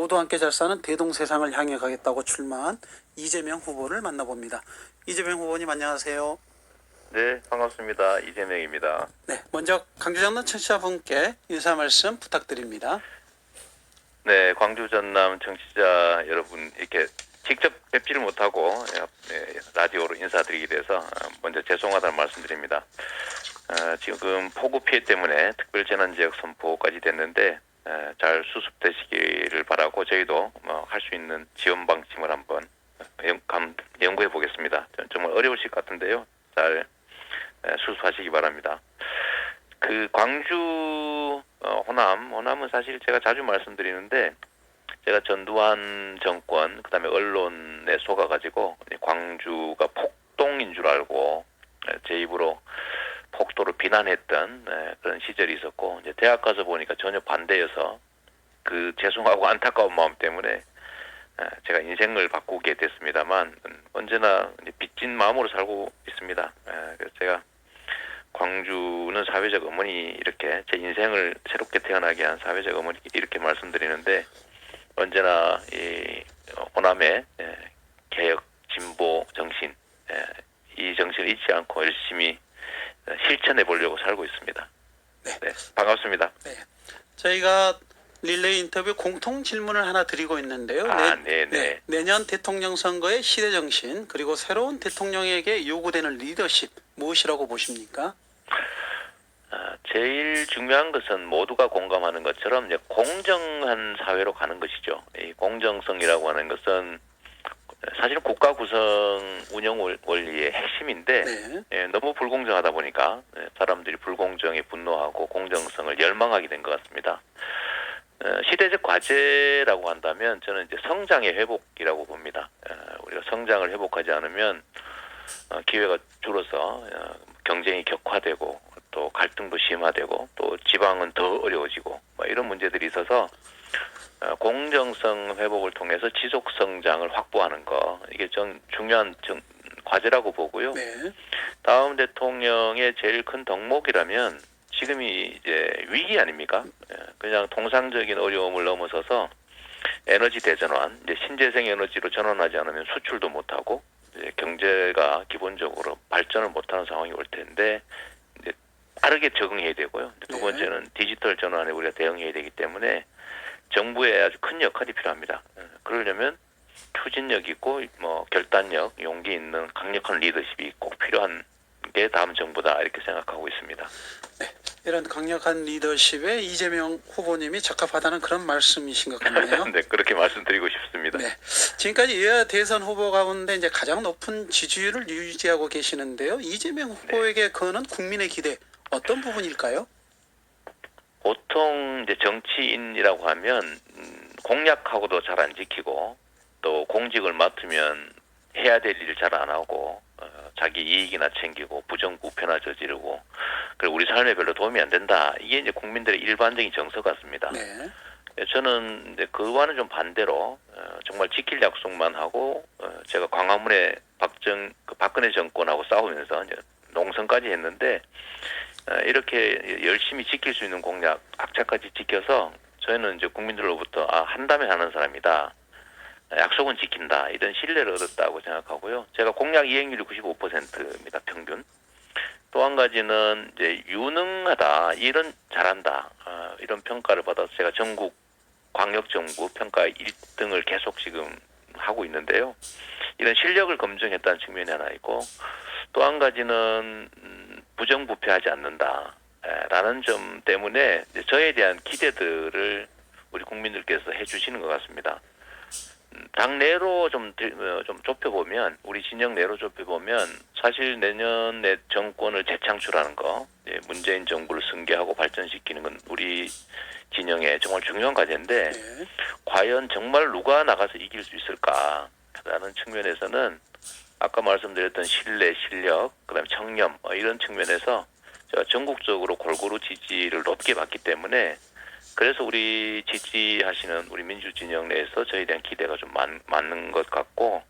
모두 함께 잘 사는 대동세상을 향해 가겠다고 출마한 이재명 후보를 만나봅니다. 이재명 후보님 안녕하세요. 네, 반갑습니다. 이재명입니다. 네, 먼저 광주 전남 청취자분께 인사 말씀 부탁드립니다. 네, 광주 전남 청취자 여러분 이렇게 직접 뵙지를 못하고 라디오로 인사드리게 돼서 먼저 죄송하다는 말씀드립니다. 지금 폭우 피해 때문에 특별재난지역 선포까지 됐는데 잘 수습되시기를 바라고 저희도 할 수 있는 지원 방침을 한번 연구해 보겠습니다. 정말 어려우실 것 같은데요. 잘 수습하시기 바랍니다. 그 광주 호남은 사실 제가 자주 말씀드리는데 제가 전두환 정권 그다음에 언론에 속아가지고 광주가 폭동인 줄 알고 제 입으로 폭도를 비난했던 그런 시절이 있었고 이제 대학 가서 보니까 전혀 반대여서 그 죄송하고 안타까운 마음 때문에 제가 인생을 바꾸게 됐습니다만 언제나 빚진 마음으로 살고 있습니다. 그래서 제가 광주는 사회적 어머니 이렇게 제 인생을 새롭게 태어나게 한 사회적 어머니 이렇게 말씀드리는데 언제나 이 호남의 개혁 진보 정신 이 정신을 잊지 않고 열심히 실천해 보려고 살고 있습니다. 네, 반갑습니다. 네, 저희가 릴레이 인터뷰 공통 질문을 하나 드리고 있는데요. 내년 대통령 선거의 시대 정신 그리고 새로운 대통령에게 요구되는 리더십 무엇이라고 보십니까? 제일 중요한 것은 모두가 공감하는 것처럼 이제 공정한 사회로 가는 것이죠. 이 공정성이라고 하는 것은 사실은 국가 구성 운영 원리의 핵심인데 너무 불공정하다 보니까 사람들이 불공정에 분노하고 공정성을 열망하게 된 것 같습니다. 시대적 과제라고 한다면 저는 이제 성장의 회복이라고 봅니다. 우리가 성장을 회복하지 않으면 기회가 줄어서 경쟁이 격화되고 또 갈등도 심화되고 또 지방은 더 어려워지고 이런 문제들이 있어서 공정성 회복을 통해서 지속 성장을 확보하는 거 이게 좀 중요한 과제라고 보고요. 네. 다음 대통령의 제일 큰 덕목이라면 지금이 이제 위기 아닙니까? 그냥 통상적인 어려움을 넘어서서 에너지 대전환, 이제 신재생 에너지로 전환하지 않으면 수출도 못하고 이제 경제가 기본적으로 발전을 못하는 상황이 올 텐데 이제 빠르게 적응해야 되고요. 두 번째는 디지털 전환에 우리가 대응해야 되기 때문에 정부의 아주 큰 역할이 필요합니다. 그러려면 추진력 있고 결단력, 용기 있는 강력한 리더십이 꼭 필요한 게 다음 정부다 이렇게 생각하고 있습니다. 네, 이런 강력한 리더십에 이재명 후보님이 적합하다는 그런 말씀이신 것 같네요. 네, 그렇게 말씀드리고 싶습니다. 네, 지금까지 여야 대선 후보 가운데 이제 가장 높은 지지율을 유지하고 계시는데요. 이재명 후보에게 거는 국민의 기대 어떤 부분일까요? 보통 이제 정치인이라고 하면 공약하고도 잘 안 지키고 또 공직을 맡으면 해야 될 일을 잘 안 하고 자기 이익이나 챙기고 부정부패나 저지르고 그리고 우리 삶에 별로 도움이 안 된다. 이게 이제 국민들의 일반적인 정서 같습니다. 네. 저는 이제 그와는 좀 반대로 정말 지킬 약속만 하고 제가 광화문에 박근혜 정권하고 싸우면서 이제 농성까지 했는데 이렇게 열심히 지킬 수 있는 공약 악착같이 지켜서 저희는 이제 국민들로부터 한다면 하는 사람이다. 약속은 지킨다. 이런 신뢰를 얻었다고 생각하고요. 제가 공약 이행률이 95%입니다. 평균. 또 한 가지는 이제 유능하다. 일은 잘한다. 이런 평가를 받아서 제가 전국 광역정부 평가 1등을 계속 지금 하고 있는데요. 이런 실력을 검증했다는 측면이 하나 있고 또 한 가지는 부정부패하지 않는다. 라는 점 때문에 저에 대한 기대들을 우리 국민들께서 해주시는 것 같습니다. 당내로 좀 좁혀보면 우리 진영 내로 좁혀보면 사실 내년에 정권을 재창출하는 거 문재인 정부를 승계하고 발전시키는 건 우리 진영의 정말 중요한 과제인데 과연 정말 누가 나가서 이길 수 있을까라는 측면에서는 아까 말씀드렸던 신뢰, 실력, 그다음에 청렴 이런 측면에서 제가 전국적으로 골고루 지지를 높게 받기 때문에 그래서 우리 지지하시는 우리 민주진영 내에서 저에 대한 기대가 좀 많은 것 같고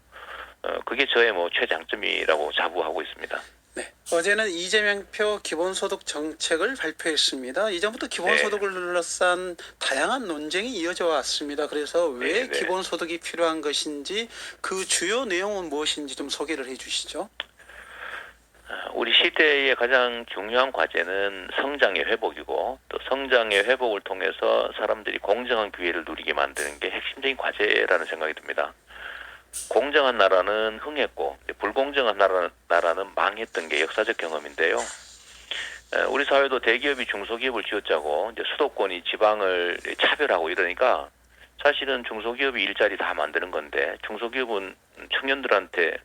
그게 저의 최장점이라고 자부하고 있습니다. 네. 어제는 이재명표 기본소득 정책을 발표했습니다. 이전부터 기본소득을 둘러싼 다양한 논쟁이 이어져 왔습니다. 그래서 왜 기본소득이 필요한 것인지 그 주요 내용은 무엇인지 좀 소개를 해 주시죠. 우리 시대의 가장 중요한 과제는 성장의 회복이고 또 성장의 회복을 통해서 사람들이 공정한 기회를 누리게 만드는 게 핵심적인 과제라는 생각이 듭니다. 공정한 나라는 흥했고 불공정한 나라는 망했던 게 역사적 경험인데요. 우리 사회도 대기업이 중소기업을 쥐어짜고 이제 수도권이 지방을 차별하고 이러니까 사실은 중소기업이 일자리 다 만드는 건데 중소기업은 청년들한테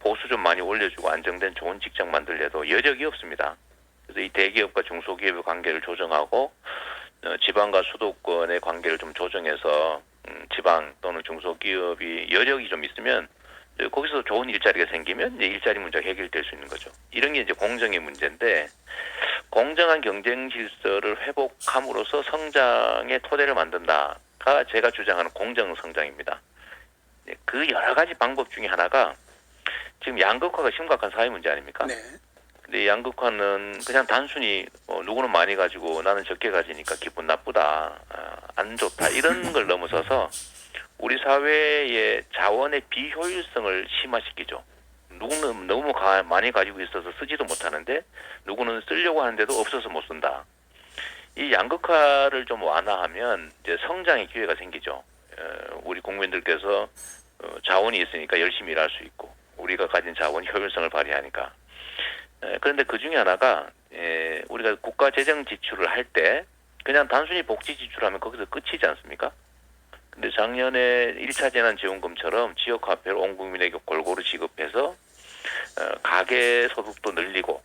보수 좀 많이 올려주고 안정된 좋은 직장 만들려도 여력이 없습니다. 그래서 이 대기업과 중소기업의 관계를 조정하고 지방과 수도권의 관계를 좀 조정해서 지방 또는 중소기업이 여력이 좀 있으면 거기서 좋은 일자리가 생기면 이제 일자리 문제가 해결될 수 있는 거죠. 이런 게 이제 공정의 문제인데 공정한 경쟁 질서를 회복함으로써 성장의 토대를 만든다가 제가 주장하는 공정 성장입니다. 그 여러 가지 방법 중에 하나가 지금 양극화가 심각한 사회 문제 아닙니까? 네. 근데 양극화는 그냥 단순히 누구는 많이 가지고 나는 적게 가지니까 기분 나쁘다, 안 좋다 이런 걸 넘어서서 우리 사회의 자원의 비효율성을 심화시키죠. 누구는 너무 많이 가지고 있어서 쓰지도 못하는데 누구는 쓰려고 하는데도 없어서 못 쓴다. 이 양극화를 좀 완화하면 이제 성장의 기회가 생기죠. 우리 국민들께서 자원이 있으니까 열심히 일할 수 있고 우리가 가진 자원이 효율성을 발휘하니까. 그런데 그 중에 하나가 우리가 국가 재정 지출을 할 때 그냥 단순히 복지 지출하면 거기서 끝이지 않습니까? 근데 작년에 1차 재난지원금처럼 지역화폐를 온 국민에게 골고루 지급해서 가계 소득도 늘리고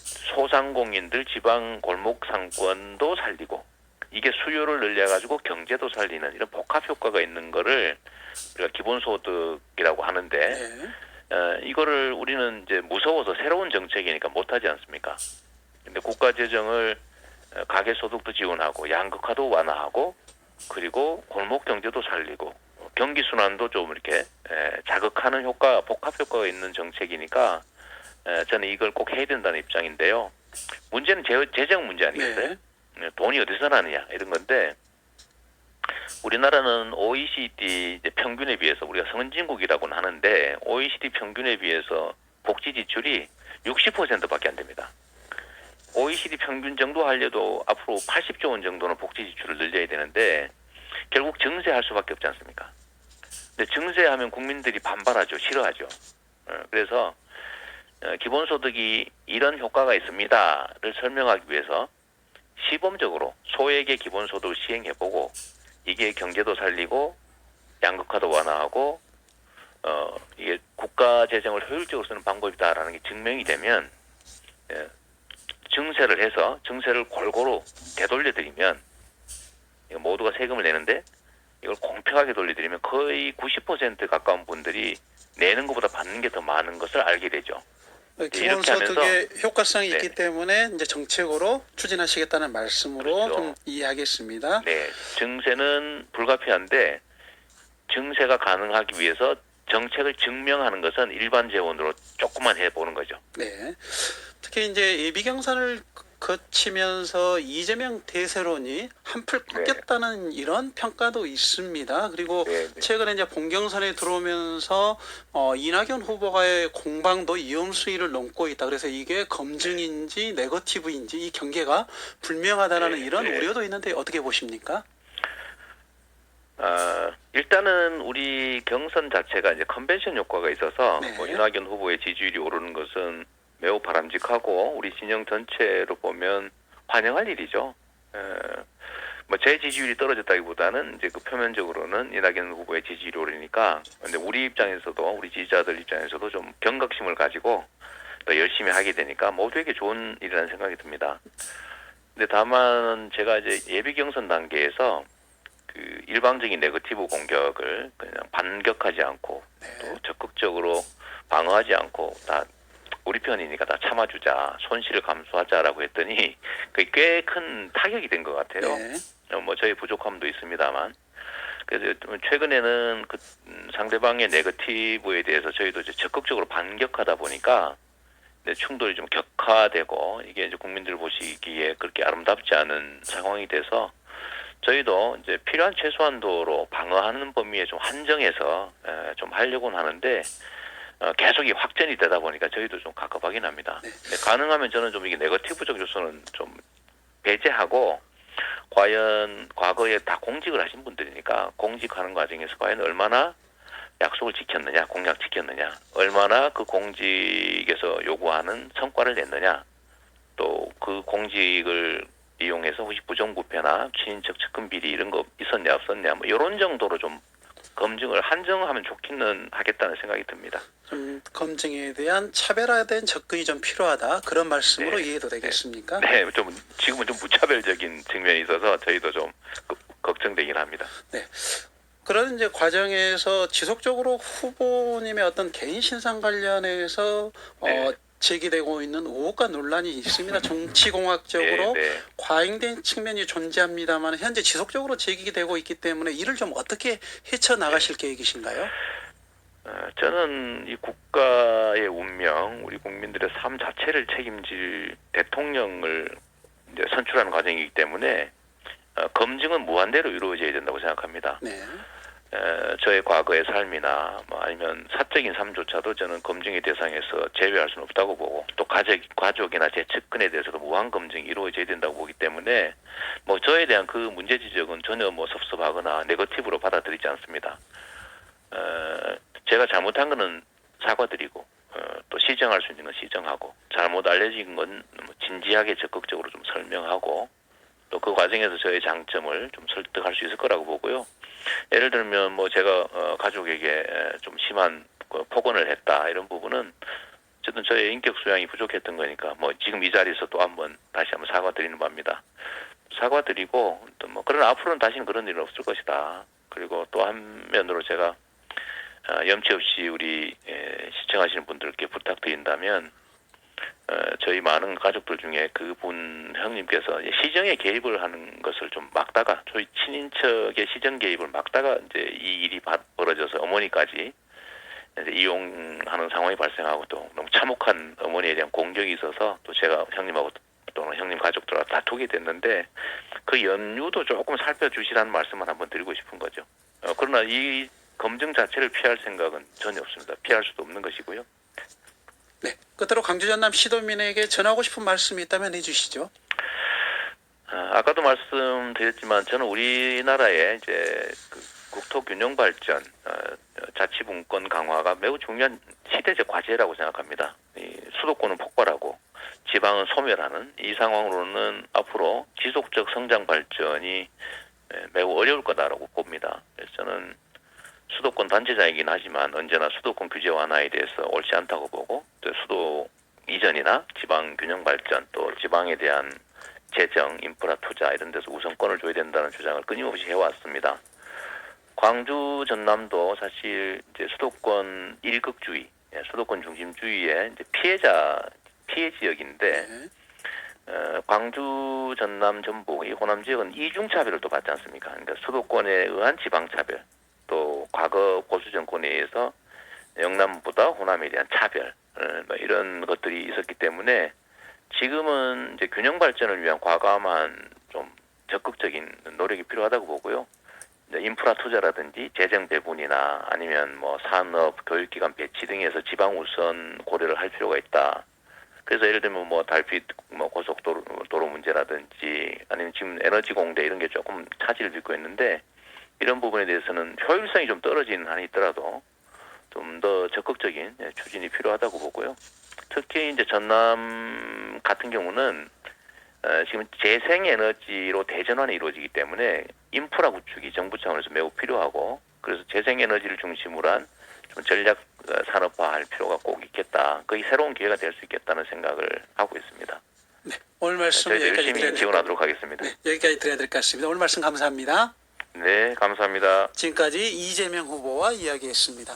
소상공인들 지방 골목 상권도 살리고 이게 수요를 늘려가지고 경제도 살리는 이런 복합 효과가 있는 거를 우리가 기본소득이라고 하는데 이거를 우리는 이제 무서워서 새로운 정책이니까 못하지 않습니까? 근데 국가 재정을 가계 소득도 지원하고 양극화도 완화하고 그리고 골목 경제도 살리고 경기 순환도 좀 이렇게 자극하는 효과, 복합 효과가 있는 정책이니까 저는 이걸 꼭 해야 된다는 입장인데요. 문제는 재정 문제 아니겠어요? 돈이 어디서 나느냐 이런 건데 우리나라는 OECD 평균에 비해서 우리가 선진국이라고는 하는데 OECD 평균에 비해서 복지 지출이 60%밖에 안 됩니다. OECD 평균 정도 하려도 앞으로 80조 원 정도는 복지 지출을 늘려야 되는데 결국 증세할 수밖에 없지 않습니까? 근데 증세하면 국민들이 반발하죠. 싫어하죠. 그래서 기본소득이 이런 효과가 있습니다를 설명하기 위해서 시범적으로 소액의 기본소득을 시행해보고 이게 경제도 살리고 양극화도 완화하고 이게 국가 재정을 효율적으로 쓰는 방법이다라는 게 증명이 되면 증세를 해서 증세를 골고루 되돌려드리면 모두가 세금을 내는데 이걸 공평하게 돌려드리면 거의 90% 가까운 분들이 내는 것보다 받는 게 더 많은 것을 알게 되죠. 기본소득의 효과성이 있기 때문에 이제 정책으로 추진하시겠다는 말씀으로 그렇죠. 좀 이해하겠습니다. 네, 증세는 불가피한데 증세가 가능하기 위해서 정책을 증명하는 것은 일반 재원으로 조금만 해보는 거죠. 네, 특히 이제 예비 경선을 거치면서 이재명 대세론이 한풀 꺾였다는 이런 평가도 있습니다. 그리고 최근에 이제 본경선에 들어오면서 이낙연 후보가의 공방도 이용수위를 넘고 있다. 그래서 이게 검증인지 네거티브인지 이 경계가 불명하다는 이런 우려도 있는데 어떻게 보십니까? 일단은 우리 경선 자체가 이제 컨벤션 효과가 있어서 이낙연 후보의 지지율이 오르는 것은 매우 바람직하고 우리 진영 전체로 보면 환영할 일이죠. 제 지지율이 떨어졌다기보다는 이제 그 표면적으로는 이낙연 후보의 지지율이 오르니까 근데 우리 입장에서도 우리 지지자들 입장에서도 좀 경각심을 가지고 더 열심히 하게 되니까 모두에게 좋은 일이라는 생각이 듭니다. 근데 다만 제가 이제 예비 경선 단계에서 그 일방적인 네거티브 공격을 그냥 반격하지 않고 또 적극적으로 방어하지 않고 다 우리 편이니까 다 참아주자, 손실을 감수하자라고 했더니 그게 꽤 큰 타격이 된 것 같아요. 저희 부족함도 있습니다만. 그래서 최근에는 그 상대방의 네거티브에 대해서 저희도 이제 적극적으로 반격하다 보니까 충돌이 좀 격화되고 이게 이제 국민들 보시기에 그렇게 아름답지 않은 상황이 돼서 저희도 이제 필요한 최소한도로 방어하는 범위에 좀 한정해서 좀 하려고는 하는데 계속 이 확전이 되다 보니까 저희도 좀 갑갑하긴 합니다. 네. 근데 가능하면 저는 좀 이게 네거티브적 요소는 좀 배제하고 과연 과거에 다 공직을 하신 분들이니까 공직하는 과정에서 과연 얼마나 약속을 지켰느냐, 공약 지켰느냐, 얼마나 그 공직에서 요구하는 성과를 냈느냐, 또 그 공직을 이용해서 혹시 부정부패나 친인척 측근 비리 이런 거 있었냐 없었냐 뭐 이런 정도로 좀 검증을 한정하면 좋기는 하겠다는 생각이 듭니다. 좀 검증에 대한 차별화된 접근이 좀 필요하다 그런 말씀으로 네. 이해도 되겠습니까? 네, 좀 지금은 좀 무차별적인 측면이 있어서 저희도 좀 걱정되긴 합니다. 네. 그런 이제 과정에서 지속적으로 후보님의 어떤 개인 신상 관련해서 네. 제기되고 있는 의혹과 논란이 있습니다. 정치공학적으로 네. 과잉된 측면이 존재합니다만 현재 지속적으로 제기되고 있기 때문에 이를 좀 어떻게 헤쳐나가실 계획이신가요? 저는 이 국가의 운명, 우리 국민들의 삶 자체를 책임질 대통령을 이제 선출하는 과정이기 때문에 검증은 무한대로 이루어져야 된다고 생각합니다. 네. 저의 과거의 삶이나 뭐 아니면 사적인 삶조차도 저는 검증의 대상에서 제외할 수는 없다고 보고 또 가족이나 제 측근에 대해서도 무한 검증이 이루어져야 된다고 보기 때문에 뭐 저에 대한 그 문제 지적은 전혀 뭐 섭섭하거나 네거티브로 받아들이지 않습니다. 제가 잘못한 거는 사과드리고 또 시정할 수 있는 건 시정하고 잘못 알려진 건 진지하게 적극적으로 좀 설명하고 또 그 과정에서 저의 장점을 좀 설득할 수 있을 거라고 보고요. 예를 들면 뭐 제가 가족에게 좀 심한 폭언을 했다 이런 부분은 어쨌든 저의 인격 수양이 부족했던 거니까 뭐 지금 이 자리에서 또 다시 한번 사과드리는 바입니다. 사과드리고 또 뭐 그러나 앞으로는 다시는 그런 일은 없을 것이다. 그리고 또 한면으로 제가 염치 없이 우리 시청하시는 분들께 부탁드린다면 저희 많은 가족들 중에 그분 형님께서 시정에 개입을 하는 것을 좀 막다가 저희 친인척의 시정 개입을 막다가 이제 이 일이 벌어져서 어머니까지 이제 이용하는 상황이 발생하고 또 너무 참혹한 어머니에 대한 공격이 있어서 또 제가 형님하고 또는 형님 가족들과 다투게 됐는데 그 연유도 조금 살펴주시라는 말씀을 한번 드리고 싶은 거죠. 그러나 이 검증 자체를 피할 생각은 전혀 없습니다. 피할 수도 없는 것이고요. 네. 끝으로 광주 전남 시도민에게 전하고 싶은 말씀이 있다면 해주시죠. 아까도 말씀드렸지만 저는 우리나라의 이제 그 국토 균형 발전, 자치분권 강화가 매우 중요한 시대적 과제라고 생각합니다. 이 수도권은 폭발하고 지방은 소멸하는 이 상황으로는 앞으로 지속적 성장 발전이 매우 어려울 거다라고 봅니다. 그래서 저는 수도권 단체장이긴 하지만 언제나 수도권 규제 완화에 대해서 옳지 않다고 보고 또 수도 이전이나 지방 균형 발전 또 지방에 대한 재정, 인프라 투자 이런 데서 우선권을 줘야 된다는 주장을 끊임없이 해왔습니다. 광주 전남도 사실 이제 수도권 일극주의, 수도권 중심주의의 이제 피해 지역인데 광주 전남 전북 이 호남 지역은 이중 차별을 또 받지 않습니까? 그러니까 수도권에 의한 지방 차별. 또 과거 보수 정권에 의해서 영남보다 호남에 대한 차별 뭐 이런 것들이 있었기 때문에 지금은 이제 균형 발전을 위한 과감한 좀 적극적인 노력이 필요하다고 보고요. 이제 인프라 투자라든지 재정 배분이나 아니면 뭐 산업, 교육기관 배치 등에서 지방 우선 고려를 할 필요가 있다. 그래서 예를 들면 뭐 달빛 뭐 고속도로 문제라든지 아니면 지금 에너지 공대 이런 게 조금 차질을 빚고 있는데. 이런 부분에 대해서는 효율성이 좀 떨어지는 한이 있더라도 좀 더 적극적인 추진이 필요하다고 보고요. 특히 이제 전남 같은 경우는 지금 재생에너지로 대전환이 이루어지기 때문에 인프라 구축이 정부 차원에서 매우 필요하고 그래서 재생에너지를 중심으로 한 좀 전략 산업화할 필요가 꼭 있겠다. 거의 새로운 기회가 될 수 있겠다는 생각을 하고 있습니다. 네, 오늘 말씀 열심히 지원하도록 하겠습니다. 네, 여기까지 드려야 될 것 같습니다. 오늘 말씀 감사합니다. 네, 감사합니다. 지금까지 이재명 후보와 이야기했습니다.